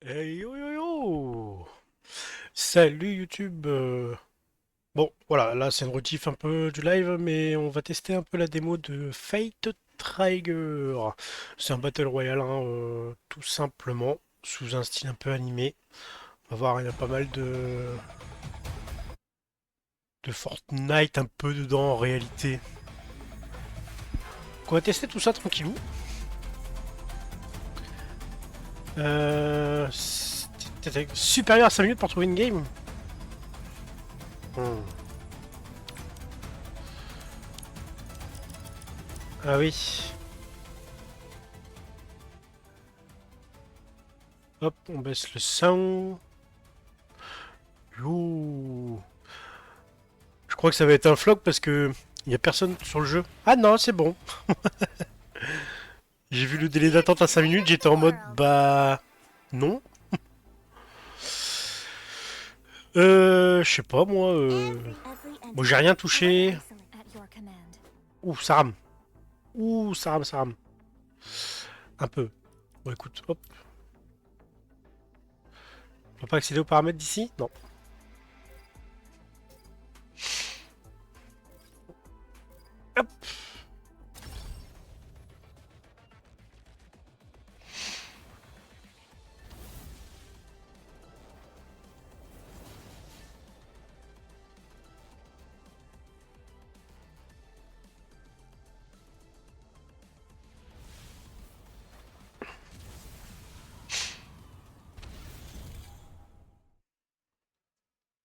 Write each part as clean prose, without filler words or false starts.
Hey yo yo yo! Salut YouTube! Bon, voilà, là c'est une rediff un peu du live, mais on va tester un peu la démo de Fate Trigger. C'est un Battle Royale, hein, tout simplement, sous un style un peu animé. On va voir, il y a pas mal de Fortnite un peu dedans en réalité. Donc, on va tester tout ça tranquillou. Supérieur à 5 minutes pour trouver une game? Hmm. Ah oui. Hop, on baisse le sound. Youh. Je crois que ça va être un flop parce que il y a personne sur le jeu. Ah non, c'est bon. J'ai vu le délai d'attente à 5 minutes, j'étais en mode bah non. Je sais pas moi. Bon, j'ai rien touché. Ouh, ça rame. Ouh, ça rame, ça rame. Un peu. Bon, écoute, hop. On peut pas accéder aux paramètres d'ici? Non. Hop.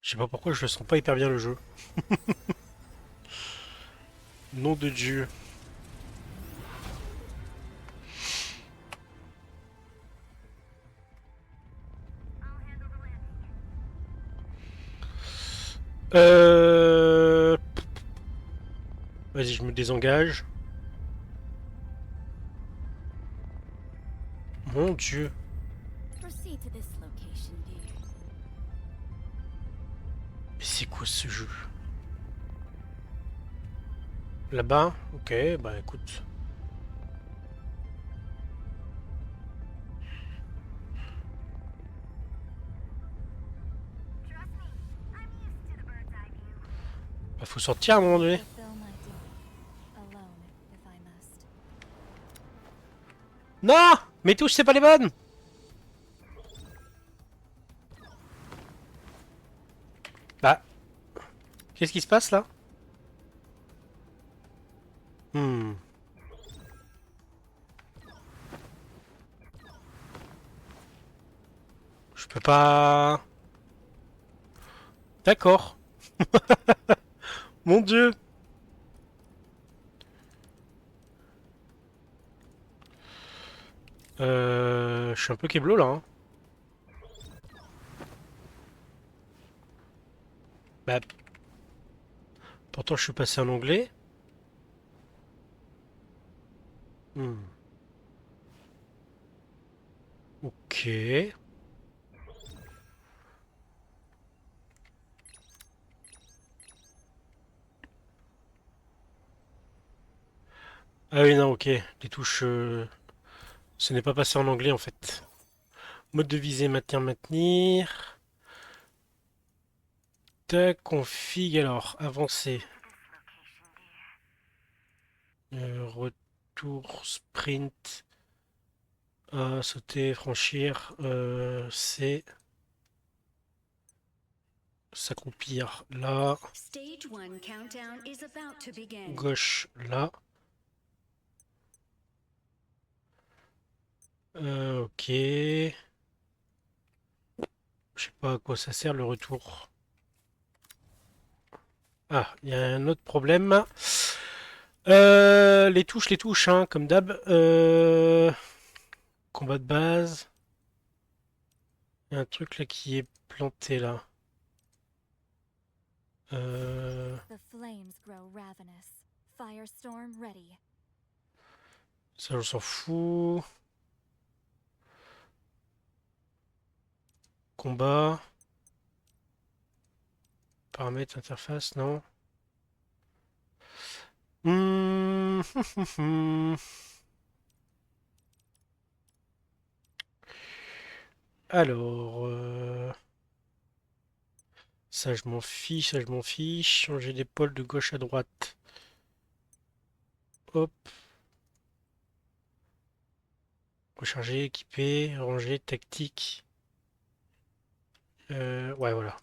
Je sais pas pourquoi je le sens pas hyper bien le jeu. Nom de Dieu. Euh... Vas-y, je me désengage. Mon Dieu. Mais c'est quoi ce jeu? Là-bas? Ok, bah écoute. Bah faut sortir à un moment donné. Non! Mes touches, c'est pas les bonnes! Bah, qu'est-ce qui se passe là? Hmm. Je peux pas... D'accord. Mon Dieu! Je suis un peu keblo là, hein. Bah, pourtant je suis passé en anglais. Hmm. Ok. Ah oui, non, ok. Les touches... Ce n'est pas passé en anglais en fait. Mode de visée, maintenir, maintenir. Tac, config alors, avancer. Retour, sprint. Sauter, franchir. C'est s'accroupir là. Gauche là. Ok. Je sais pas à quoi ça sert le retour. Ah, il y a un autre problème. Les touches, hein, comme d'hab. Combat de base. Il y a un truc là qui est planté là. Euh, Ça, on s'en fout. Combat. Paramètres, interface, non. Hmm. Alors, ça je m'en fiche, ça je m'en fiche. Changer d'épaule de gauche à droite. Hop, recharger, équiper, ranger, tactique. Ouais, voilà.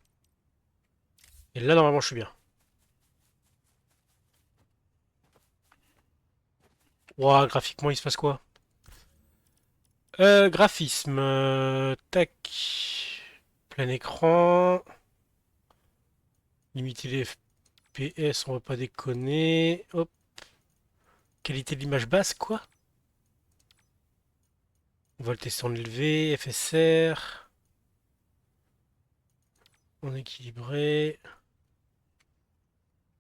Et là, normalement, je suis bien. Ouah, graphiquement, il se passe quoi? Graphisme. Tac. Plein écran. Limiter les FPS, on va pas déconner. Hop. Qualité de l'image basse, quoi? On va le tester en élevé. FSR. En équilibré.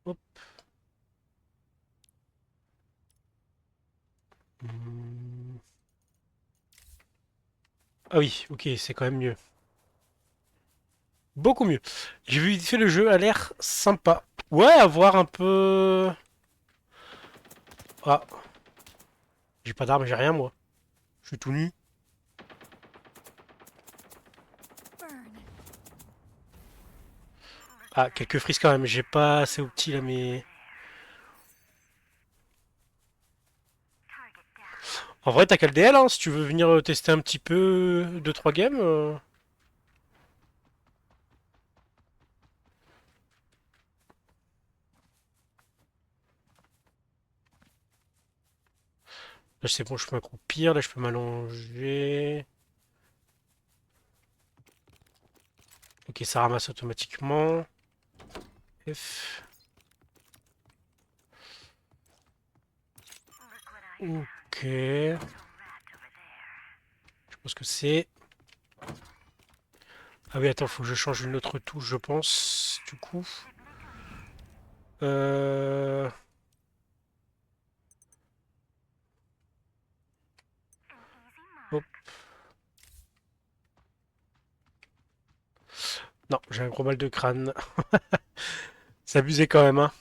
Hop. Hmm. Ah oui, ok, c'est quand même mieux. Beaucoup mieux. J'ai vu vite fait le jeu a l'air sympa. Ouais, à voir un peu. Ah, j'ai pas d'arme, j'ai rien moi. Je suis tout nu. Ah, quelques frises quand même. J'ai pas assez au petit là, mais. En vrai, t'as qu'à le DL, hein, si tu veux venir tester un petit peu deux trois games. Là, c'est bon, je peux m'accroupir. Là, je peux m'allonger. Ok, ça ramasse automatiquement. F. Ok. Je pense que c'est. Ah oui, attends, faut que je change une autre touche, je pense. Du coup. Euh... Hop. Non, j'ai un gros mal de crâne. C'est abusé quand même, hein.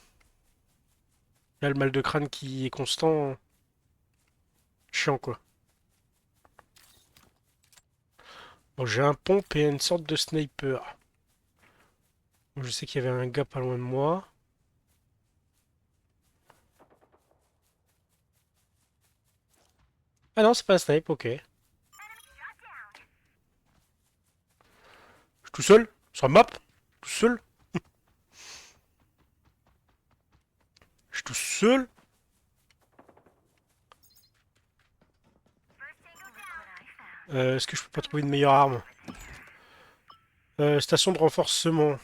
Là, le mal de crâne qui est constant. Chiant, quoi. Bon, j'ai un pompe et une sorte de sniper. Bon, je sais qu'il y avait un gars pas loin de moi. Ah non, c'est pas un snipe, ok. Je suis tout seul, sur la map, tout seul. Je suis tout seul. Est-ce que je peux pas trouver une meilleure arme? Station de renforcement.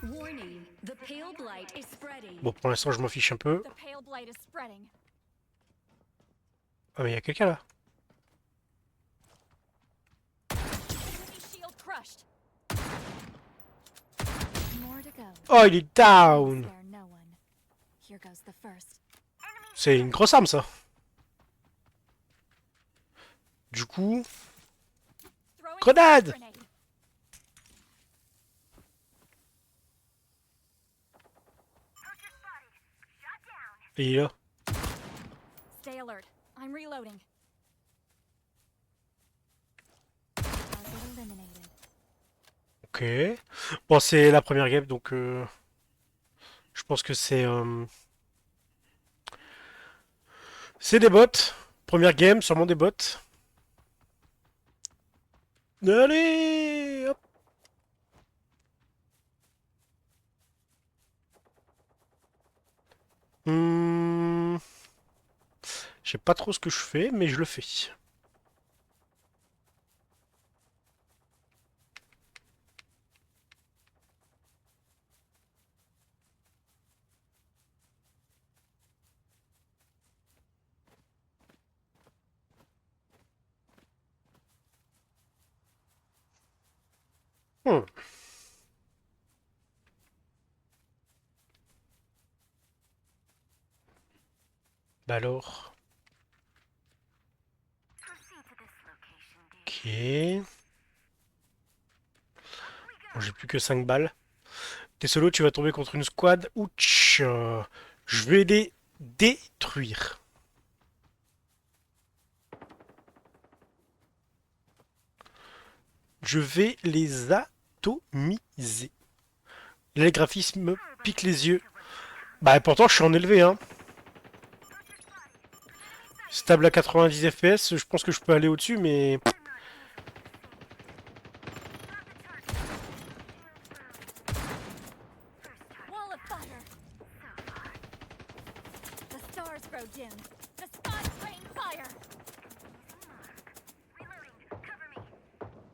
Warning, the pale blight is spreading. Bon, pour l'instant, je m'en fiche un peu. The pale blight is spreading. Ah, mais il y a quelqu'un là. Enemy shield crushed. More to go. Oh, il est Please down. spare no one. Here goes the first. C'est une grosse arme, ça. Du coup... Throwing a flash Grenade! grenade. Et il est là. Stay alert. I'm reloading. Target eliminated. Ok. Bon, c'est la première game, donc je pense que c'est des bots. Première game, sûrement des bots. Allez, hop. Hmm, je sais pas trop ce que je fais, mais je le fais. Hmm. Bah alors. Ok. Bon, j'ai plus que 5 balles. T'es solo, tu vas tomber contre une squad. Ouch. Je vais les détruire. Je vais les atomiser. Là, les graphismes me piquent les yeux. Bah pourtant je suis en élevé hein. Stable à 90 FPS, je pense que je peux aller au-dessus mais... Wall of fire. The stars grow dim. The skies rain fire.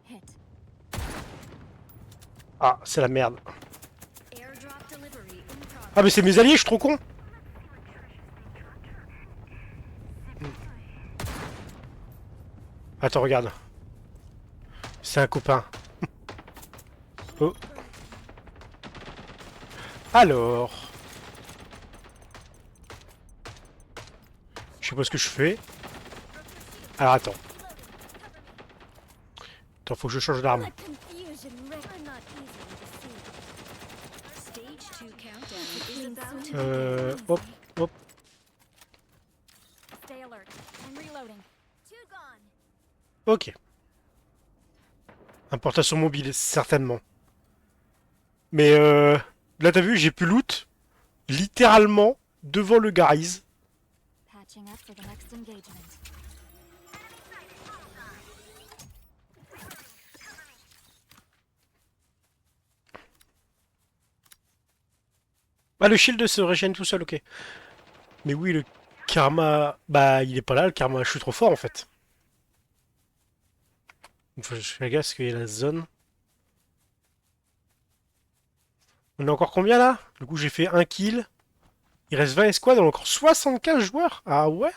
Hit. Ah, c'est la merde. Airdrop delivery in progress. Ah mais c'est mes alliés, je suis trop con. Attends, regarde. C'est un copain. Oh. Alors... Je sais pas ce que je fais. Alors attends. Attends, faut que je change d'arme. Let confusion reign. I'm not easily deceived. Stage 2 countdown is about to Hop, hop. Stay alert. I'm reloading. Two gone. Ok. Importation mobile, certainement. Mais là t'as vu, j'ai pu loot littéralement devant le Garry's. Patching up for the next engagement. Ah, le shield se régène tout seul, ok. Mais oui, le karma... Bah, il est pas là, le karma. Je suis trop fort, en fait. Faut que je fais gaffe parce qu'il y a la zone. On est encore combien, là? Du coup, j'ai fait un kill. Il reste 20 escouades, on a encore 75 joueurs. Ah ouais?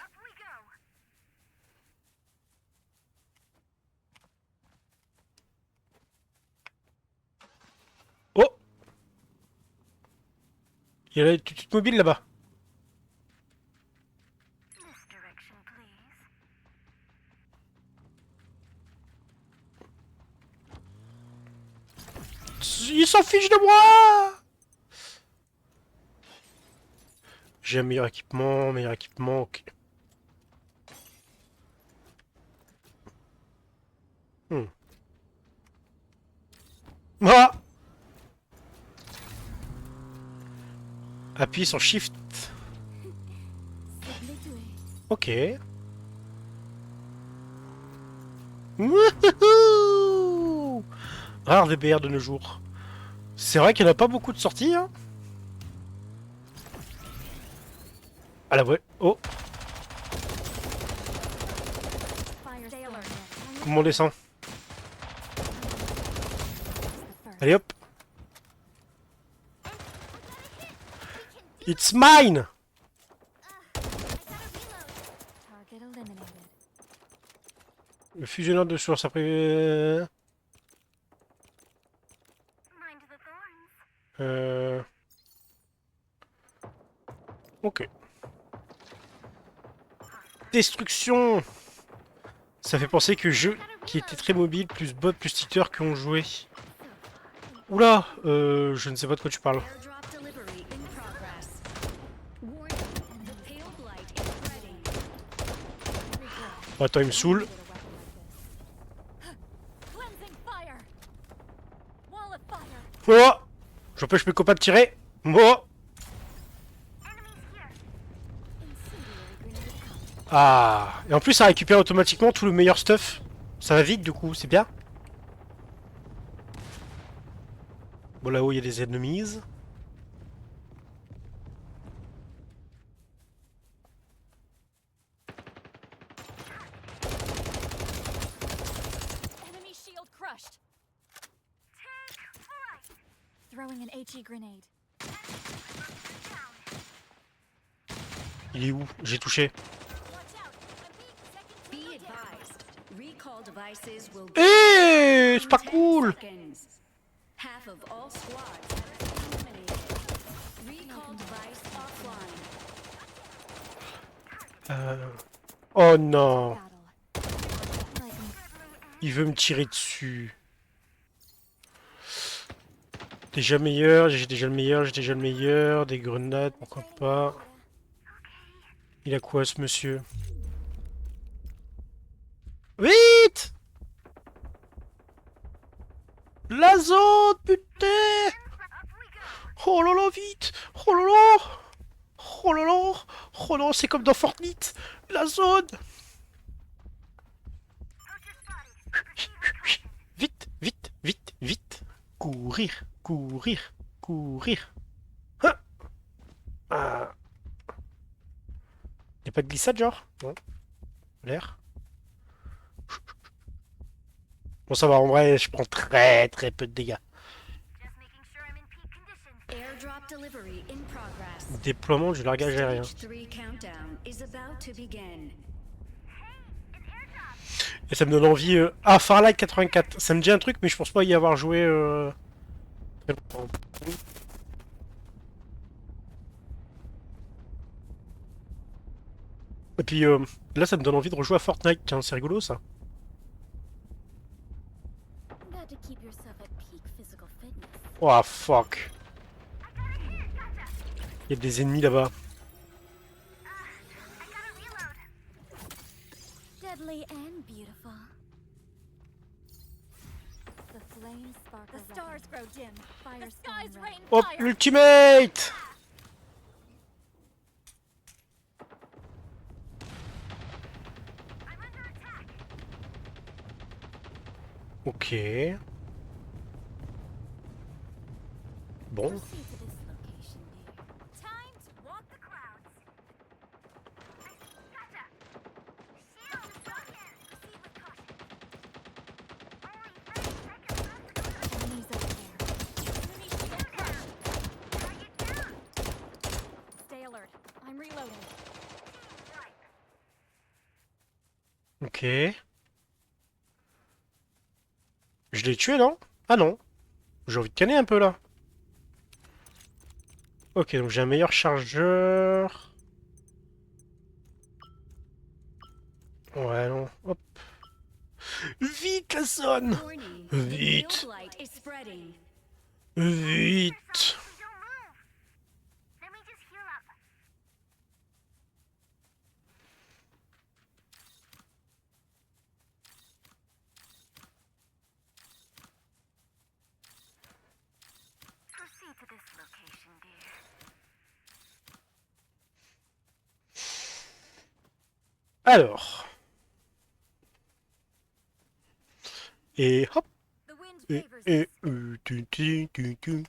Oh! Il y a la petite mobile, là-bas. Il s'en fiche de moi! J'ai un meilleur équipement, ok. Hmm. Ah! Appuie sur Shift. Submitting. Ok. Wouhou! Rare DBR de nos jours. C'est vrai qu'il n'y en a pas beaucoup de sorties, hein. Ah la vraie. Oh, Fire. Stay alert. comment on descend? The first. Allez hop. It's mine! Target eliminated. Le fusionneur de source après. Ok. Destruction! Ça fait penser que jeu qui était très mobile, plus bot, plus cheater qui ont joué. Oula! Je ne sais pas de quoi tu parles. airdrop delivery in progress. Warning, the pale blight is ready. Attends, il me saoule. Cleansing fire. Wall of fire. Oh! J'empêche mes copains de tirer. Oh! Incendiary grenade out. Ah! Et en plus, ça récupère automatiquement tout le meilleur stuff. Ça va vite, du coup, c'est bien. Bon, là-haut, il y a des ennemis. Enemy shield crushed. Throwing an HE grenade. Il est où? J'ai touché. Watch out. I'm being second Be advised, recall devices will Eh! C'est pas 10 cool! seconds. Half of all squads have been eliminated. Recall device offline. Oh non! battle. Like Il veut me tirer dessus. Déjà meilleur, j'ai déjà le meilleur, j'ai déjà le meilleur. Des grenades, pourquoi pas. Il a quoi ce monsieur? Vite! La zone, putain! Oh là là, vite! Oh là là! Oh là là! Oh non, c'est comme dans Fortnite! La zone! Vite, vite, vite, vite! Courir, courir, courir! Hein. Ah. Y'a pas de glissade, genre? Non. L'air? Bon, ça va, en vrai, je prends très très peu de dégâts. Airdrop delivery in progress. Déploiement du largage aérien. Stage 3 countdown is about to begin. Et ça me donne envie. Ah, Farlight 84. Ça me dit un truc, mais je pense pas y avoir joué très longtemps. Et puis là, ça me donne envie de rejouer à Fortnite. Tiens, c'est rigolo ça. Got to keep yourself at peak physical fitness. Oh fuck. Il y a des ennemis là-bas. Deadly and beautiful. The flames sparkle. The stars grow dim. The skies rain Hop, fire. l'ultimate! Ok. Bon. Proceed to this location, dear. Time to walk the clouds. Gotcha. Shield broken. Proceed with caution. Only 30 seconds. Enemies over there. Enemy shield crushed. Target down. Stay alert. I'm reloading. Ok. Je l'ai tué, non? Ah non. J'ai envie de canner un peu là. Ok, donc j'ai un meilleur chargeur. Ouais, non. Hop. Vite, la zone! Warning, the Vite. field light is spreading. Vite! Alors. Et hop. The wind Et, favors et, us. tu.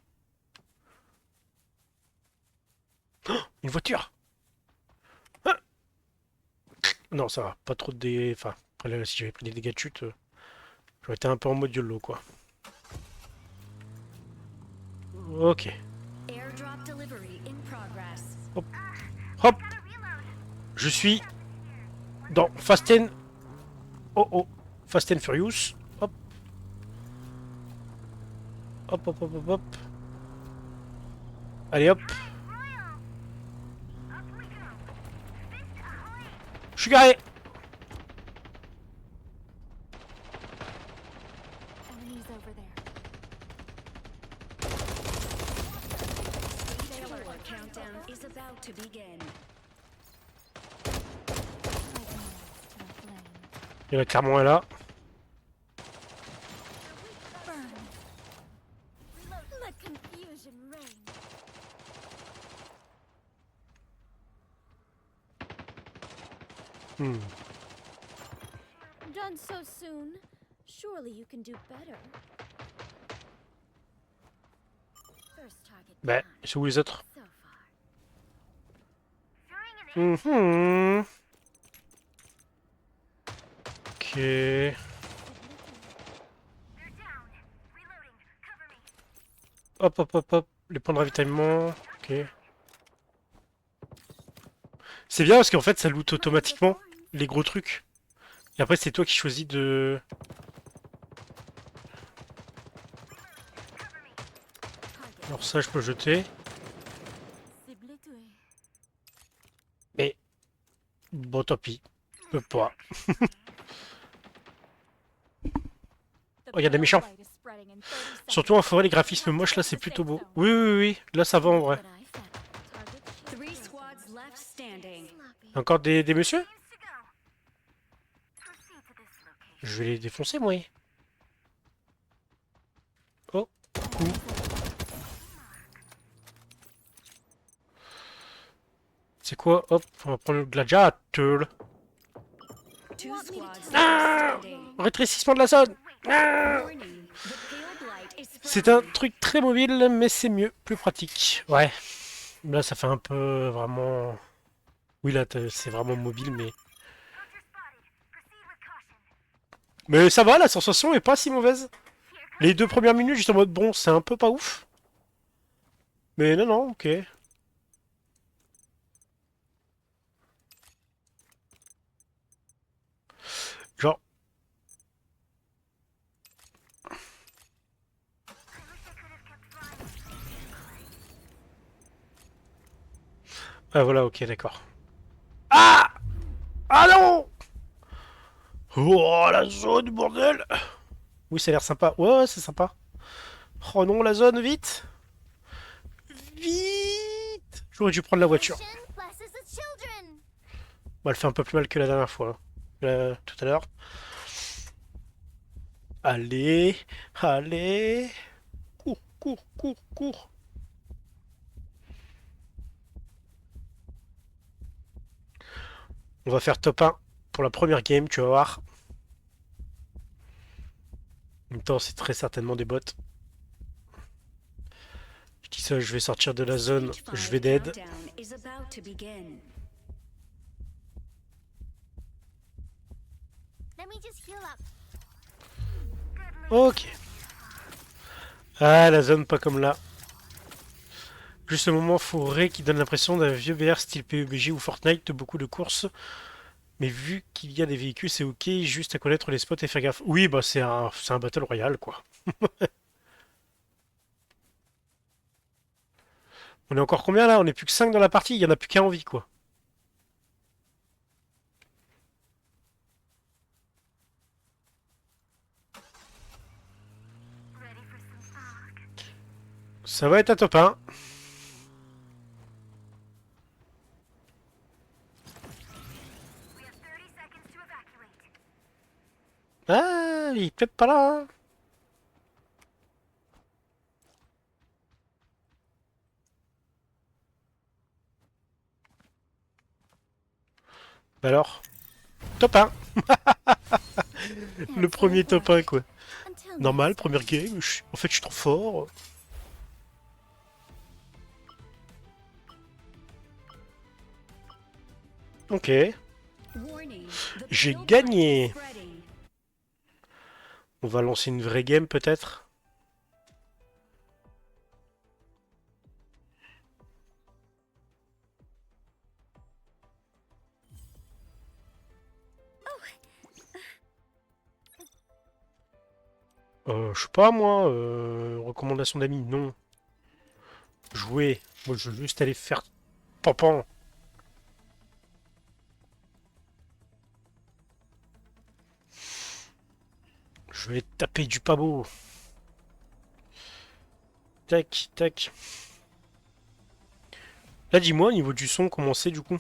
Oh, une voiture! Ah. Non, ça va. Pas trop de dégâts. Enfin, après, là, si j'avais pris des dégâts de chute, j'aurais été un peu en mode YOLO, quoi. Ok. Airdrop delivery in progress. Hop! Je suis dans Fast and... Oh oh! Fast and Furious. Hop! Hop, hop, hop, hop, hop. Allez, hop! Je suis garé! Enemies over there. Stage 4 countdown is about to begin. Like moths to a flame. Il y en a clairement un là. Burn. Let confusion reign. Hmm. Done so soon. Surely you can do better. First target Bah, down. c'est où les autres? So far. Mhm. Ok. Hop, hop, hop, hop. Les points de ravitaillement. Ok. C'est bien parce qu'en fait, ça loot automatiquement les gros trucs. Et après, c'est toi qui choisis de... Alors ça, je peux jeter. Ciblé tué. Mais... Bon, tant pis. Je peux pas. The Regarde les méchants. light is spreading in 30 seconds. Surtout en forêt, les graphismes moches, là, c'est plutôt beau. Oui, oui, oui, oui. Là, ça va en vrai. What I found. Target shield 3 broken. squads left standing. Sloppy. Encore des messieurs? Je vais les défoncer, moi. Oh, coucou. C'est quoi? Hop, on va prendre le gladiateur. Two squads Ah! standing. Rétrécissement de la zone. Ah! Warning, the pale light is C'est un flickering. truc très mobile, mais c'est mieux, plus pratique. Ouais, là ça fait un peu vraiment... Oui, là c'est vraiment mobile, mais... Mais ça va, la sensation est pas si mauvaise. Les 2 premières minutes, j'étais en mode bon, c'est un peu pas ouf. Mais non, non, ok. Genre, ah voilà, ok, d'accord. Ah! Ah non! Oh, la zone, bordel! Oui, ça a l'air sympa. Ouais, ouais, c'est sympa. Oh non, la zone, vite! Vite! J'aurais dû prendre la voiture. Ocean blesses the children. Bon, elle fait un peu plus mal que la dernière fois, hein. Tout à l'heure. Allez, allez. Cours, cours, cours, cours. On va faire top 1 pour la première game, tu vas voir. En même temps, c'est très certainement des bots. Je dis ça, je vais sortir de la zone, Stage je 5 vais dead. countdown is about to begin. Let me just heal up. Ok. Ah, la zone pas comme là. Juste le moment forêt qui donne l'impression d'un vieux BR style PUBG ou Fortnite, beaucoup de courses. Mais vu qu'il y a des véhicules, c'est ok, juste à connaître les spots et faire gaffe. Oui, bah c'est un Battle Royale, quoi. On est encore combien là? On est plus que 5 dans la partie, il y en a plus qu'un en vie, quoi. Ça va être un top 1. Ah, il est peut-être pas là, hein. Bah alors, top 1. Le Thanks for premier the top 1, brush. quoi. Until Normal, next première time. game. En fait, je suis trop fort. Ok, Warning, the j'ai pale light is gagné. spreading. On va lancer une vraie game, peut-être. Je sais pas, moi. Recommandation d'amis, non. Jouer. Moi, je veux juste aller faire pampan. Je vais taper du pabo. Tac, tac. Là, dis-moi, au niveau du son, comment c'est, du coup?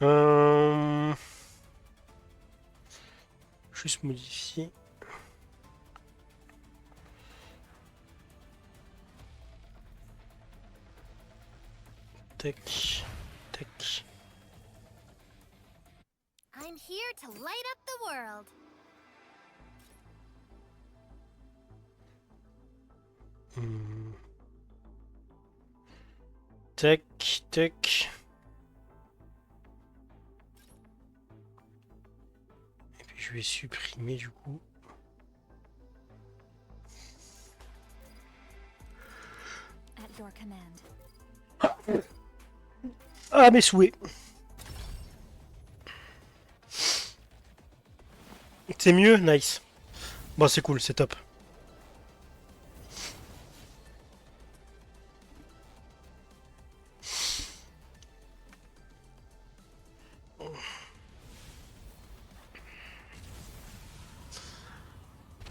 Euh... Juste modifier. Tac, tac. I'm here to light up the world. Hmm. Tac, tac. Et puis je vais supprimer du coup. At your command. Ah, mes souhaits. C'est mieux, nice. Bon, c'est cool, c'est top.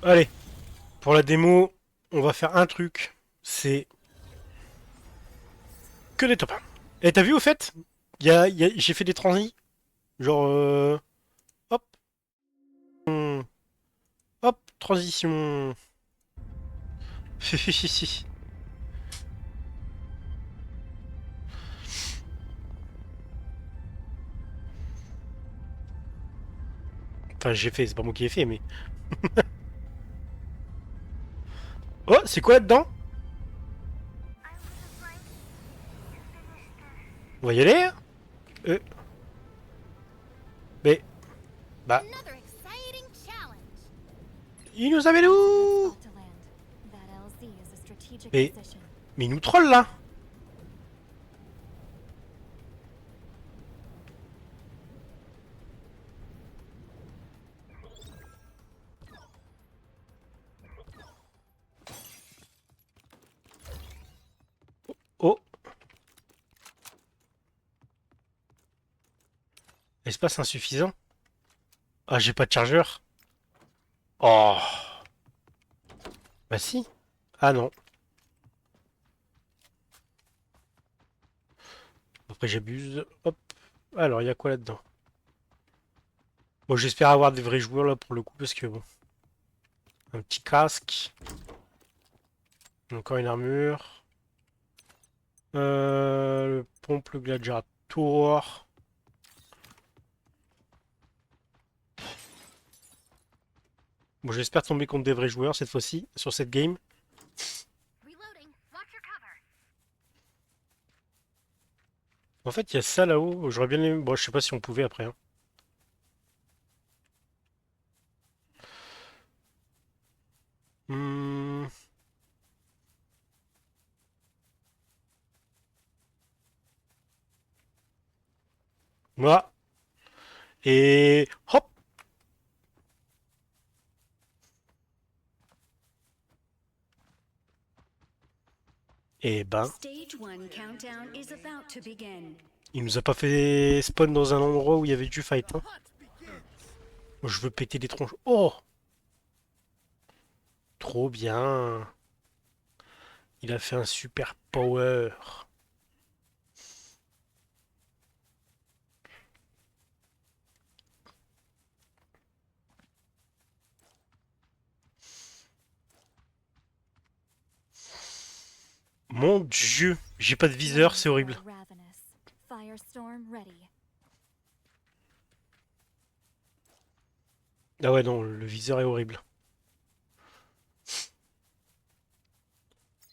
Allez, pour la démo, on va faire un truc. C'est que des top 1. Et t'as vu au fait? J'ai fait des transis. Genre, hop, hop, transition. Enfin, j'ai fait, c'est pas moi qui ai fait, mais. Oh, c'est quoi là-dedans? On va y aller, hein? Euh, mais, bah, Another exciting challenge. il nous amène That's a good où? spot to land. That LZ is a strategic Mais, position. mais il nous troll là. Oh, espace insuffisant. Ah, j'ai pas de chargeur. Oh, bah si. Ah non. Après, j'abuse. Hop. Alors, il y a quoi là-dedans? Bon, j'espère avoir des vrais joueurs là pour le coup, parce que bon. Un petit casque. Encore une armure. Le pompe, le gladiator. Bon, j'espère tomber contre des vrais joueurs cette fois-ci, sur cette game. Reloading. Watch your cover. En fait, il y a ça là-haut. J'aurais bien aimé. Bon, je sais pas si on pouvait après, hein. Hmm. Moi. Et hop. Et ben, Stage 1 countdown is about to begin. il nous a pas fait spawn dans un endroit où il y avait du fight, hein. Moi, je veux péter des tronches. Oh, trop bien. Il a fait un super power. Mon Dieu, j'ai pas de viseur, c'est Enemies horrible. are ravenous. Firestorm ready. Ah ouais, non, le viseur est horrible.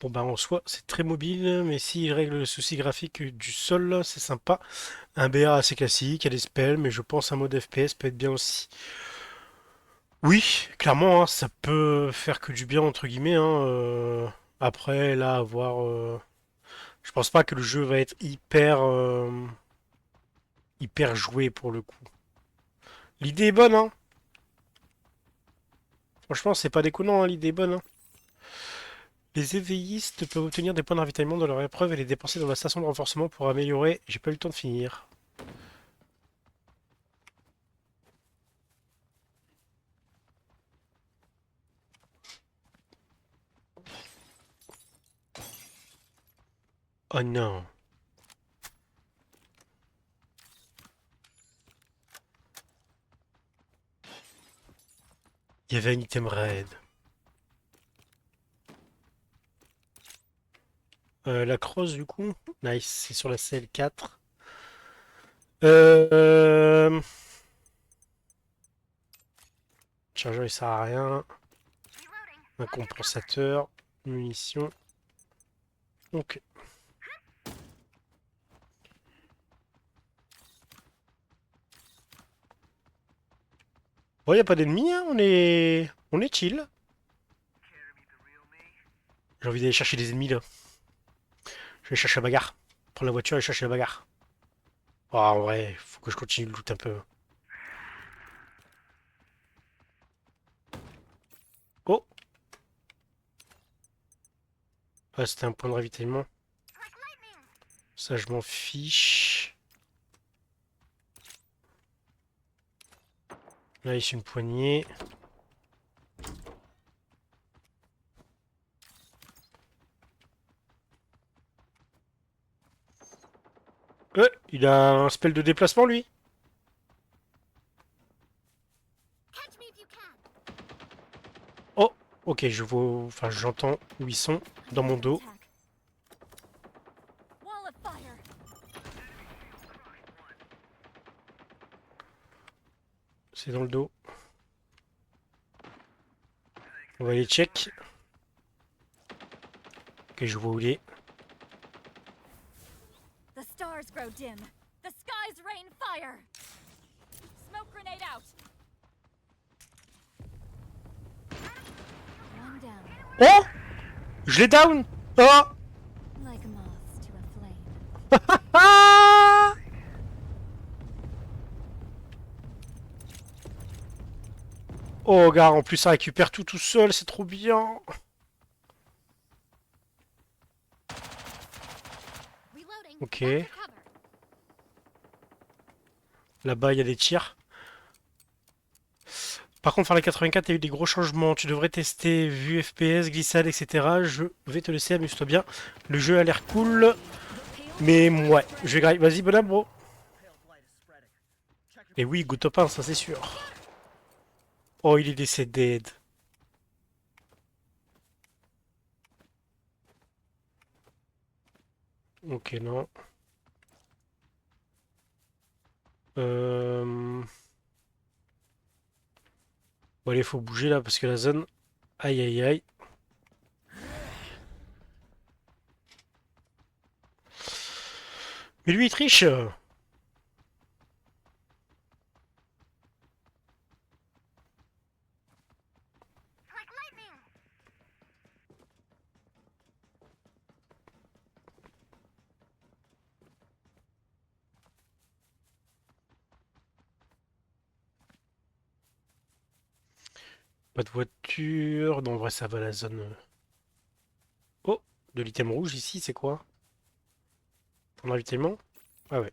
Bon bah en soi, c'est très mobile, mais s'il règle le souci graphique du sol, c'est sympa. Un BA assez classique, il y a des spells, mais je pense un mode FPS peut être bien aussi. Oui, clairement, hein, ça peut faire que du bien entre guillemets, hein. Après, là, à voir. Je pense pas que le jeu va être hyper joué pour le coup. L'idée est bonne, hein. Franchement, c'est pas déconnant, hein, l'idée est bonne, hein. Les éveillistes peuvent obtenir des points de ravitaillement dans leur épreuve et les dépenser dans la station de renforcement pour améliorer. J'ai pas eu le temps de finir. Oh non. Il y avait un item raid. La crosse du coup. Nice, c'est sur la CL4. Euh... Chargeur il sert à rien. Un compensateur. Munitions. Ok. Bon, y a pas d'ennemis, hein. On est chill. J'ai envie d'aller chercher des ennemis là. Je vais chercher la bagarre. Prendre la voiture et chercher la bagarre. Oh, en vrai, faut que je continue de loot un peu. Oh! Ah, c'était un point de ravitaillement. Ça, je m'en fiche. Là, ici, une poignée. Il a un spell de déplacement, lui? Catch me if you can. Oh, ok, je vois... Enfin, j'entends où ils sont, I'm dans mon under dos. attack. Wall of fire. C'est dans le dos. On va les check. Ok, je vois où il est. The stars grow dim. The skies rain fire. Smoke grenade out. One down. Oh! Je l'ai down! Oh! Like moths to a flame. Ah! Oh, gars, en plus, ça récupère tout seul, c'est trop bien. Reloading. Ok. Back to cover. Là-bas, il y a des tirs. Par contre, faire la 84, il y a eu des gros changements. Tu devrais tester vue FPS, glissade, etc. Je vais te laisser, amuse-toi bien. Le jeu a l'air cool. Mais ouais, je vais grave. Vas-y, bonhomme, bro. Et oui, go top 1, ça c'est sûr. Oh, il est décédé. Ok, non. Bon, allez, faut bouger là parce que la zone. Aïe, aïe, aïe. Mais lui, il triche. Pas de voiture. Non, en vrai, ça va la zone. Oh, de l'item rouge ici, c'est quoi? Ton ravitaillement? Ah ouais.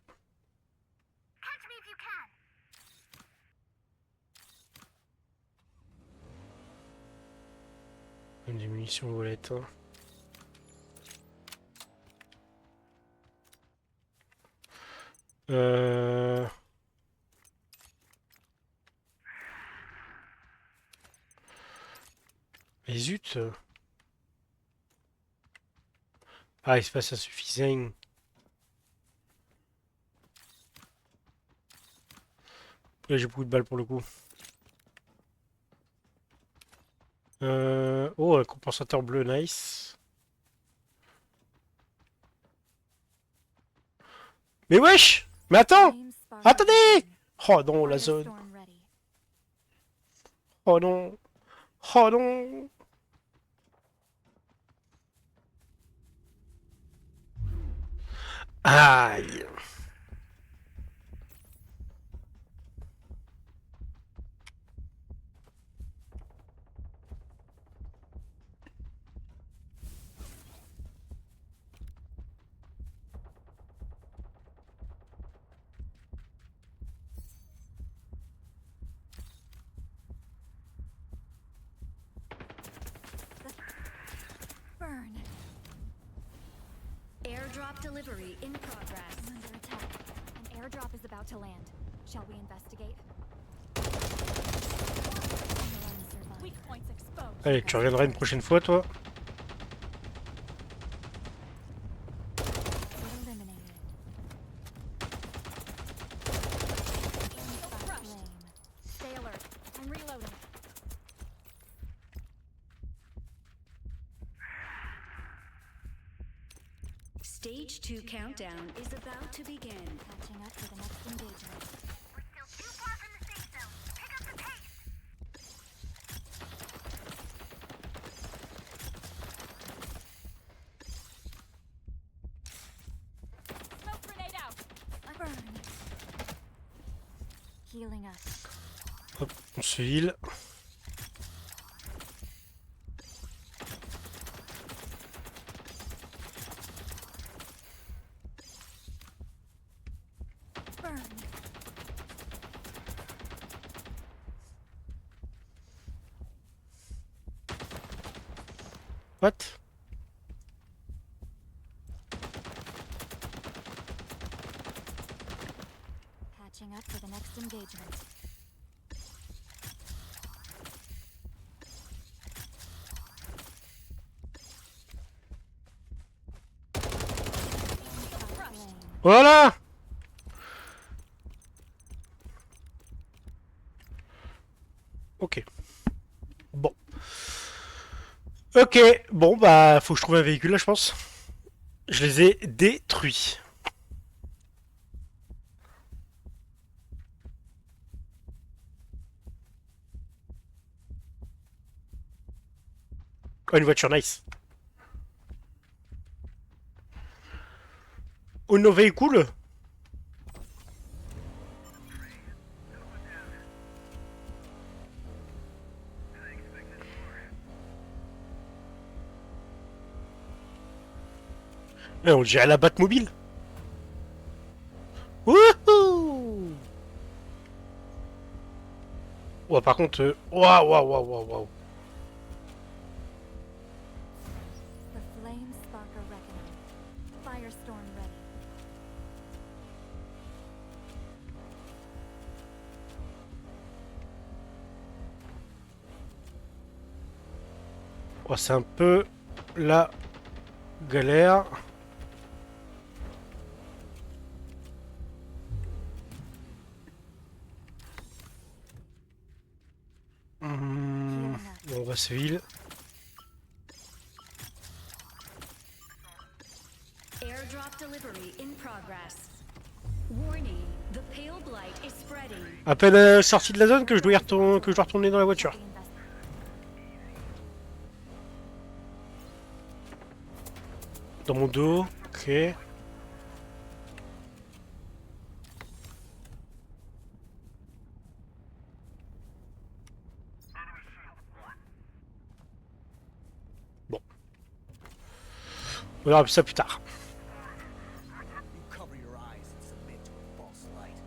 Des munitions volettes. Hein. Euh... Mais zut. Ah, il se passe insuffisant. Là, j'ai beaucoup de balles pour le coup. Oh, un compensateur bleu, nice. Mais wesh! Mais attends! Flames spark Attendez! within. Oh non, la zone. Firestorm ready. Oh non. Oh non. Aïe. Burn. Airdrop delivery in progress. I'm under attack. An airdrop is about to land. Shall we investigate? Weak points exposed. Allez, tu reviendras une prochaine fois, toi. Eliminated. Flame. Stay alert. I'm reloading. Stage 2 countdown is about to begin. Catching up for the next engagement. Smoke grenade out. A burn. Healing us. Hop, on se heal. Burn. What? Voilà! Ok. Bon. Ok. Bon, bah, faut que je trouve un véhicule là, je pense. Je les ai détruits. Oh, une voiture, nice. Uno véhicule? On dirait la Batmobile. Wouhou! Ouais, par contre, waouh, waouh, waouh, waouh, waouh. The flames spark a reckoning. Firestorm ready. Ouais, c'est un peu la galère. Healing up. On va se heal. Airdrop delivery in progress. Warning, the pale blight is spreading. À peine sorti de la zone que je dois que je dois retourner dans la voiture. The investment. Dans mon dos. Ok. Bon. On verra ça plus tard. You cover your eyes and submit to a false light.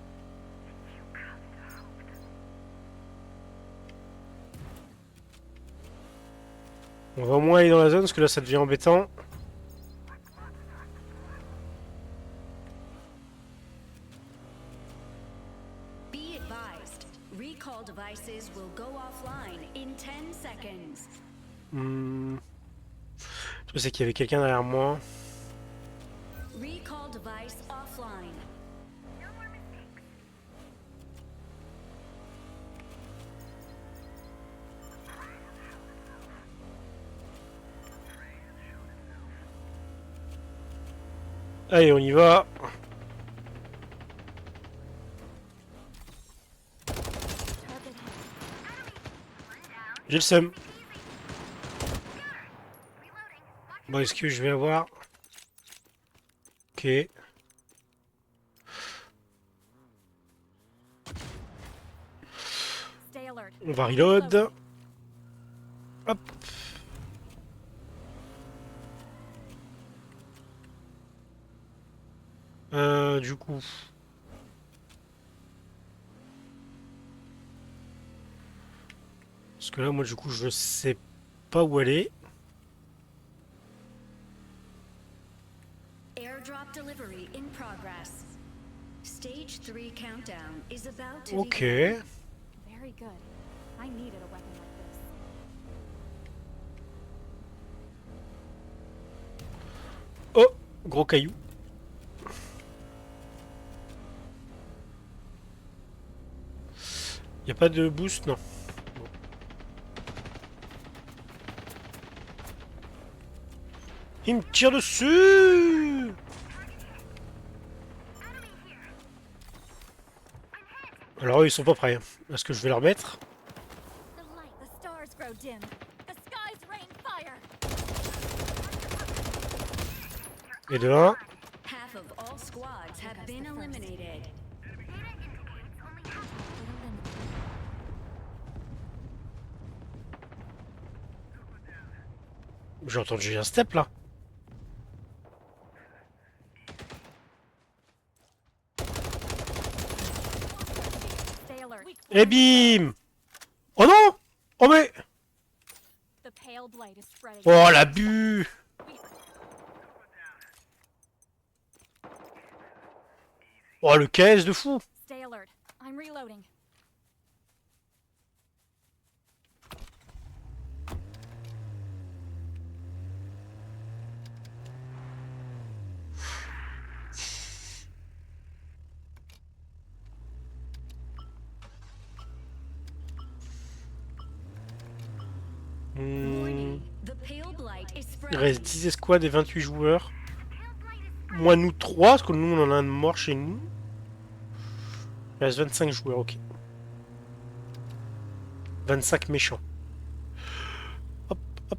On va au moins aller dans la zone parce que là ça devient embêtant. Be advised, recall devices will go offline in 10 seconds. Je sais qu'il y avait quelqu'un derrière moi. Recall device offline. Allez, on y va. Target hit. J'ai le seum. Bon, est-ce que je vais avoir... Ok. Stay alert. On va reload. Hop. Du coup... Parce que là, moi, du coup, je sais pas où aller. Airdrop delivery in progress. Stage 3 countdown is about to Ok. begin. Very good. I needed a weapon like this. Oh, gros caillou. Y a pas de boost, non. Bon. Il me tire dessus. Alors eux, ils sont pas prêts. Est-ce que je vais leur mettre? The light. The stars grow dim. The skies rain fire. Et de 1. Half of all squads have been eliminated. J'ai entendu un step là. Stay alert. Et bim. Oh non. Oh mais... The pale blight is spreading. Oh l'abus. Oh le caisse de fou. Stay alert. I'm reloading. Hmm, Warning, the pale blight is il reste spreading. 10 escouades et 28 joueurs. Moi, nous 3, parce que nous, on en a un de mort chez nous. Il reste 25 joueurs, ok. 25 méchants. Hop, hop.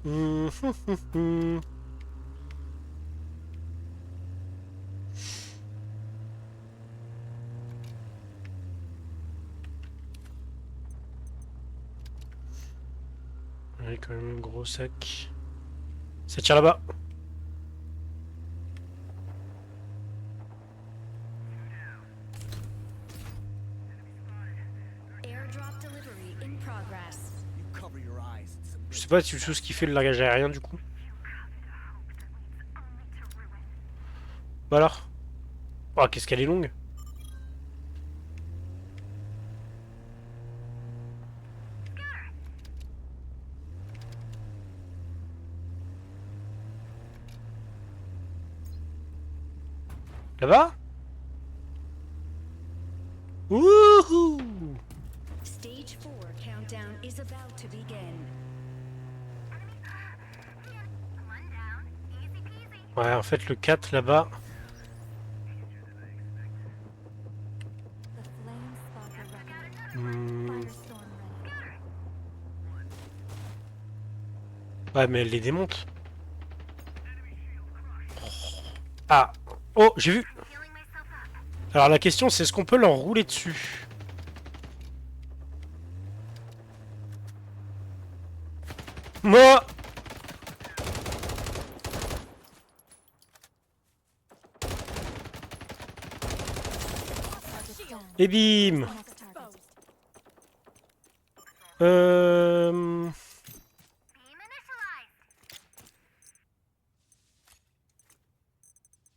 Hum. Il y a quand même un gros sac. Ça tire là-bas. Airdrop delivery in progress. You cover your eyes and submit Je sais to pas a si tu sais boss ce qui fait le largage aérien du coup. Bah alors. Oh, qu'est-ce qu'elle est longue. Là-bas. Wouhou. Stage 4 countdown is about to begin. Ouais, en fait, le 4 là-bas. The flame sparker ready. Hmm. Firestorm ready. Ouais, mais elle les démonte. Ah. Oh, j'ai vu. Alors la question, c'est est-ce qu'on peut leur rouler dessus? Moi. Target down. Et bim. Next target. Euh...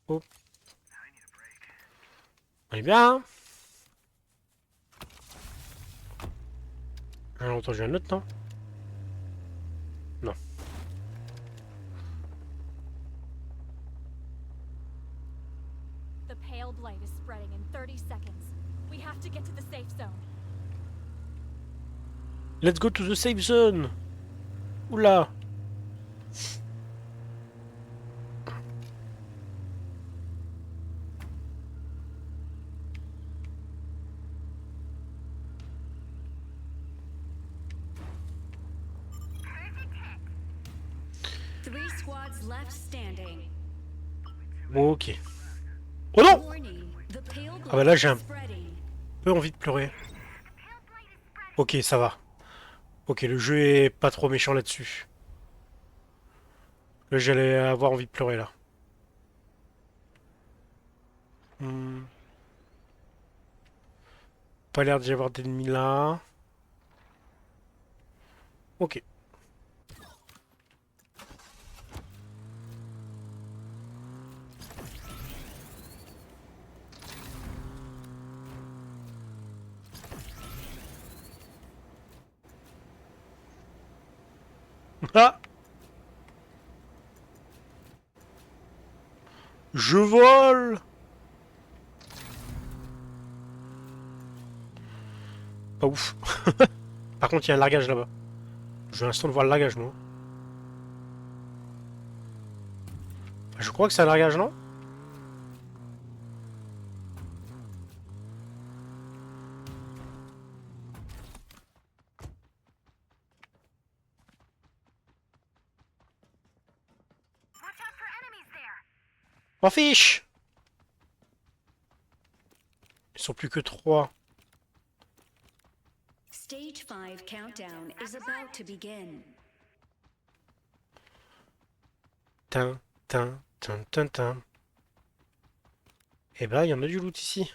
Oh. On est bien. J'ai entendu un autre, non? Non. The pale blight is spreading in 30 seconds. We have to get to the safe zone. Let's go to the safe zone. Oula. Three squads left standing. Bon, ok. Oh non. Warning, the pale Ah bah là, blight j'ai is un spreading. peu envie de pleurer. Ok, ça va. Ok, le jeu est pas trop méchant là-dessus. Là, j'allais avoir envie de pleurer, là. Hmm. Pas l'air d'y avoir d'ennemis là. Ok. Ah! Je vole! Pas ouf. Par contre, il y a un largage là-bas. J'ai l'instant de voir le largage, moi. Je crois que c'est un largage, non? M'en fiche! Ils sont plus que 3. Stage 5 countdown is about to begin. Tin, tin, tin, tin, tin. Eh ben, il y en a du loot ici.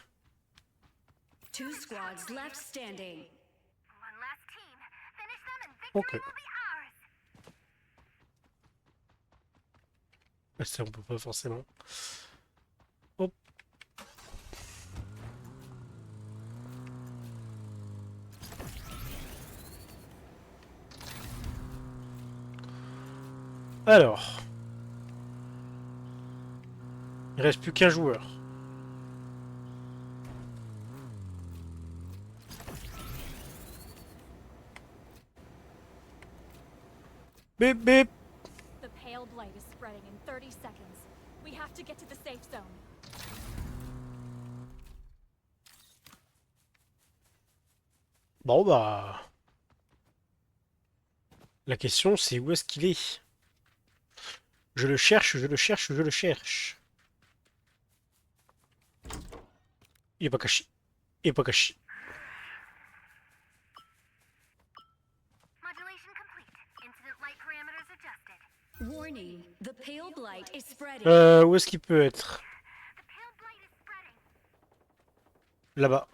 Two squads left standing. Ok. Ça, on peut pas forcément. Hop. Alors. Il reste plus qu'un joueur. Bip bip. The pale blight is spreading in 30 seconds. We have to get to the safe zone. Bon bah... La question c'est où est-ce qu'il est? Je le cherche, je le cherche, je le cherche. Il est pas caché. Il est pas caché. Modulation complete. Incident light parameters adjusted. Warning, the pale blight is spreading. Où est-ce qu'il peut être? The pale blight is spreading. Là-bas.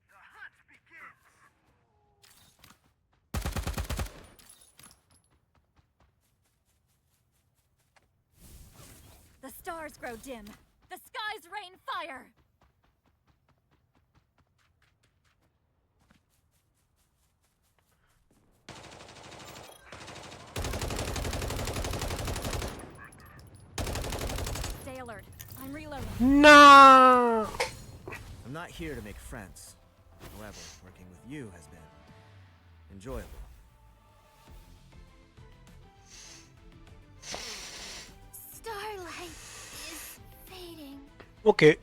The hunt begins. The stars grow dim. The skies rain fire. Stay alert. I'm reloading. Non! I'm not here to make friends. However, working with you has been enjoyable. Starlight is fading. Ok.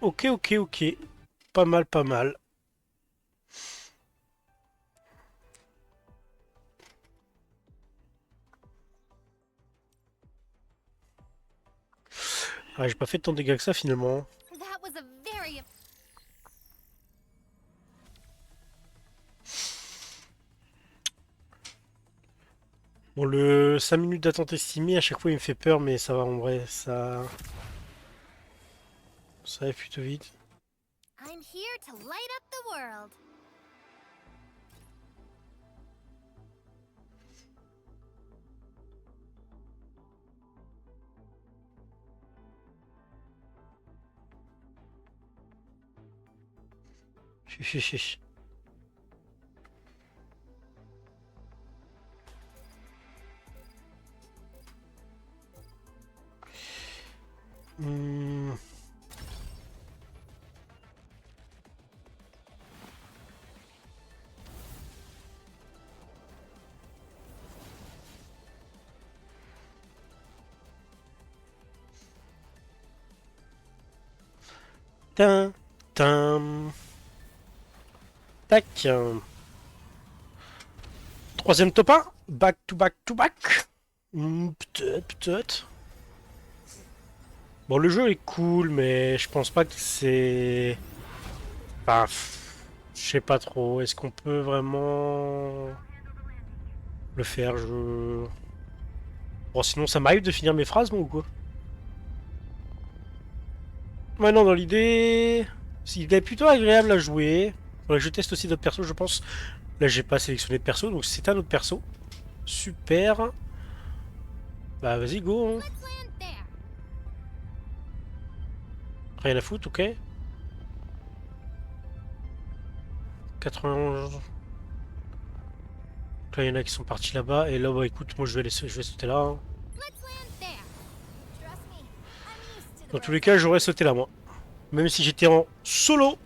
Ok, ok, ok. Pas mal, pas mal. Ah, j'ai pas fait tant de dégâts que ça finalement. That was a very Bon, le 5 minutes d'attente estimée, à chaque fois il me fait peur, mais ça va en vrai, ça... Ça va plutôt vite. I'm here to light up the world. Chichi. Hmm. Tin, tin. Tac. Troisième top 1. Back to back to back. Peut-être, peut-être. Bon, le jeu est cool, mais je pense pas que c'est... Enfin, je sais pas trop. Est-ce qu'on peut vraiment le faire? Bon, sinon, ça m'arrive de finir mes phrases, moi, ou quoi? Maintenant, dans l'idée... Il est plutôt agréable à jouer. Faudrait que je teste aussi d'autres persos, je pense. Là, j'ai pas sélectionné de perso, donc c'est un autre perso. Super. Bah, vas-y, go. Hein. Let's land there. Rien à foutre, ok. 91. Là, il y en a qui sont partis là-bas. Et là, bah, écoute, moi, je vais sauter là. Hein. Let's land there. Trust me, I'm used to the Dans tous les cas, j'aurais sauté là, moi. Même si j'étais en solo.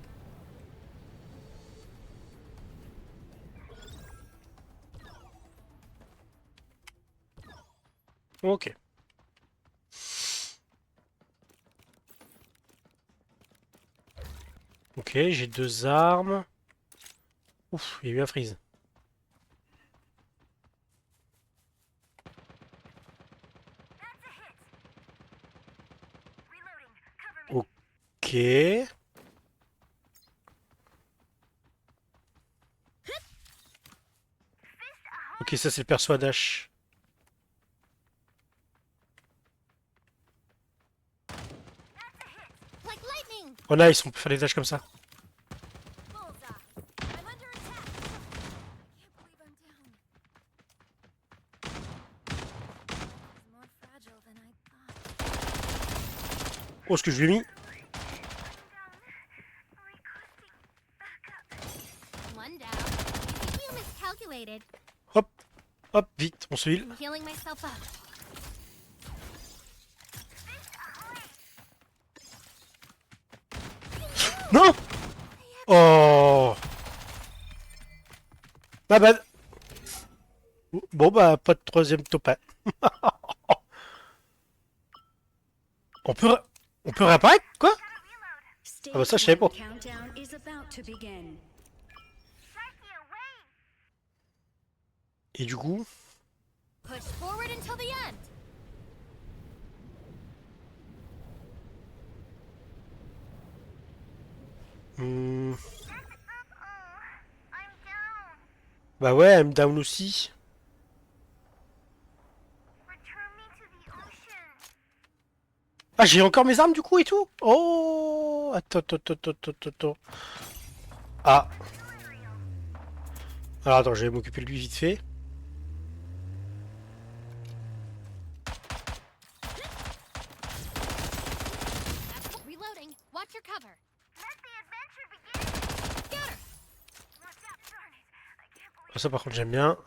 Ok. Ok, j'ai 2 armes. Ouf, il y a eu un freeze. Ok. Ok, ça c'est le perso à dash. like lightning. Oh nice, on peut faire des dashs comme ça. Bullseye. I'm under attack. Can't believe I'm down. It's more fragile than I thought. Oh, ce que je lui ai mis. calculated. Hop, hop, vite, on se heal. I'm healing myself up. Non! Oh! Ah bah... Bon bah, pas de troisième topin. On peut... On peut réapparaître? Quoi? Ah bah ça, je savais pas. Countdown is about to begin. Et du coup... Push forward until the end. hmm, Bah ouais, I'm down aussi. Ah, j'ai encore mes armes du coup et tout? Oh! Attends, attends, attends, attends, attends, attends. Ah. Alors attends, je vais m'occuper de lui vite fait. Reloading. Watch your cover. Let the adventure begin. Got her. Ah, ça par contre j'aime bien.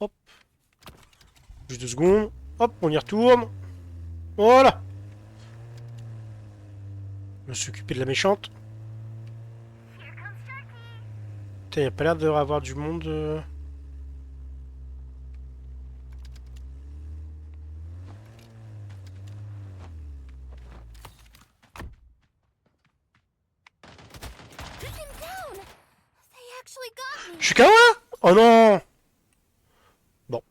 Hop. Juste 2 secondes. Hop, on y retourne. Voilà. Je me suis occupé de la méchante. Putain, y a pas l'air d'avoir du monde. Took him down. They actually got me. Je suis KO là? Oh non! Bon.